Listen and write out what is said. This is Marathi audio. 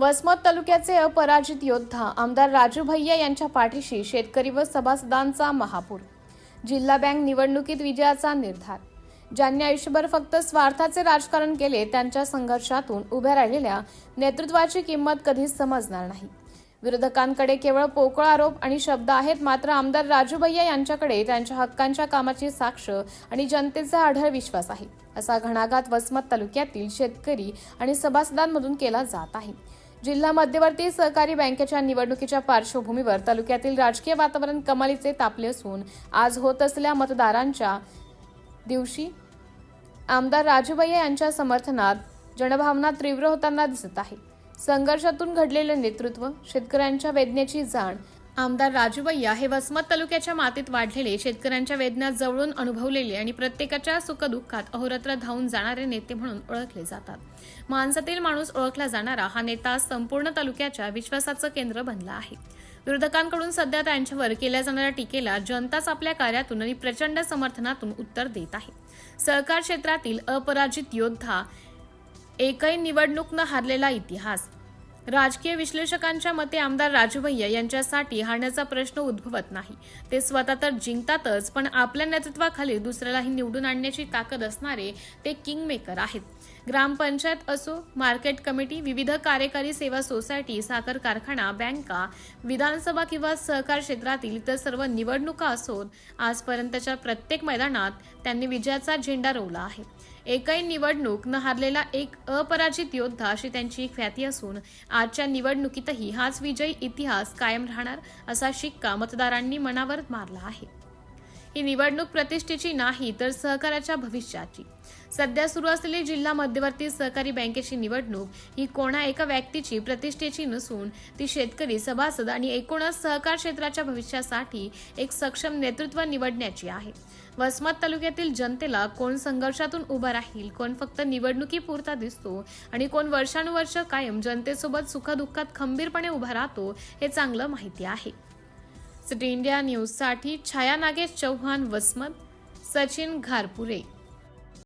वसमत तालुक्याचे अपराजित योद्धा आमदार राजू भैया यांच्या पाठीशी शेतकरी व सभासदांचा महापूर। जिल्हा बँक निवडणुकीत विजयाचा निर्धार। ज्यांनी आयुष्यभर फक्त स्वार्थाचे राजकारण केले त्यांच्या संघर्षातून उभ्या राहिलेल्या नेतृत्वाची किंमत कधीच समजणार नाही। विरोधकांकडे केवळ पोकळ आरोप आणि शब्द आहेत, मात्र आमदार राजू भैया यांच्याकडे त्यांच्या हक्कांच्या कामाची साक्ष आणि जनतेचा आढळ विश्वास आहे, असा घणाघात वसमत तालुक्यातील शेतकरी आणि सभासदांमधून केला जात आहे। जिल्हा मध्यवर्ती सहकारी बँकेच्या निवडणुकीच्या पार्श्वभूमीवर तालुक्यातील राजकीय वातावरण कमालीचे तापले असून आज होत असलेल्या मतदारांच्या दिवशी आमदार राजू भैया यांच्या समर्थनात जनभावना तीव्र होताना दिसत आहे। संघर्षातून घडलेले नेतृत्व, शेतकऱ्यांच्या वेदनेची जाण। आमदार राजू भैया हे वसमत तालुक्याच्या मातीत वाढलेले, शेतकऱ्यांच्या वेदना जवळून अनुभवलेले आणि प्रत्येकाच्या सुखदुःखात अहोरात्र धावून जाणारे नेते म्हणून ओळखले जातात। माणसातील माणूस ओळखला जाणारा हा नेता संपूर्ण तालुक्याच्या विश्वासाचं केंद्र बनला आहे। विरोधकांकडून सध्या त्यांच्यावर केल्या जाणाऱ्या टीकेला जनताच आपल्या कार्यातून आणि प्रचंड समर्थनातून उत्तर देत आहे। सहकार क्षेत्रातील अपराजित योद्धा, एकही निवडणूक न हारलेला इतिहास। राजकीय विश्लेषकांच्या मते आमदार राजू भैया यांच्यासाठी हारण्याचा प्रश्न उद्भवत नाही। ते स्वतः तर जिंकतातच, पण आपल्या नेतृत्वाखाली दुसऱ्यालाही निवडून आणण्याची ताकद असणारे ते किंगमेकर आहेत। ग्रामपंचायत असो, मार्केट कमिटी, विविध कार्यकारी सेवा सोसायटी, साखर कारखाना, बँका, विधानसभा किंवा सहकार क्षेत्रातील इतर सर्व निवडणुका असोत, आजपर्यंतच्या प्रत्येक मैदानात त्यांनी विजयाचा झेंडा रोवला आहे। एकही निवडणूक न हारलेला एक अपराजित योद्धा अशी त्यांची ख्याती असून आजच्या निवडणुकीतही हाच विजयी इतिहास कायम राहणार असा शिक्का मतदारांनी मनावर मारला आहे। ही निवडणूक प्रतिष्ठेची नाही, तर सहकाराच्या भविष्याची। सध्या सुरू असलेली जिल्हा मध्यवर्ती सहकारी बँकेची निवडणूक ही कोणा एका व्यक्तीची प्रतिष्ठेची नसून ती शेतकरी, सभासद आणि एकूणच सहकार क्षेत्राच्या भविष्यासाठी एक सक्षम नेतृत्व निवडण्याची आहे। वसमत तालुक्यातील जनतेला कोण संघर्षातून उभा राहील, कोण फक्त निवडणुकीपुरता दिसतो आणि कोण वर्षानुवर्ष कायम जनतेसोबत सुखदुःखात खंबीरपणे उभा राहतो हे चांगलं माहिती आहे। सिटी इंडिया न्यूजसाठी छाया नागेश चौहान, वसमत। सचिन घारपुरे।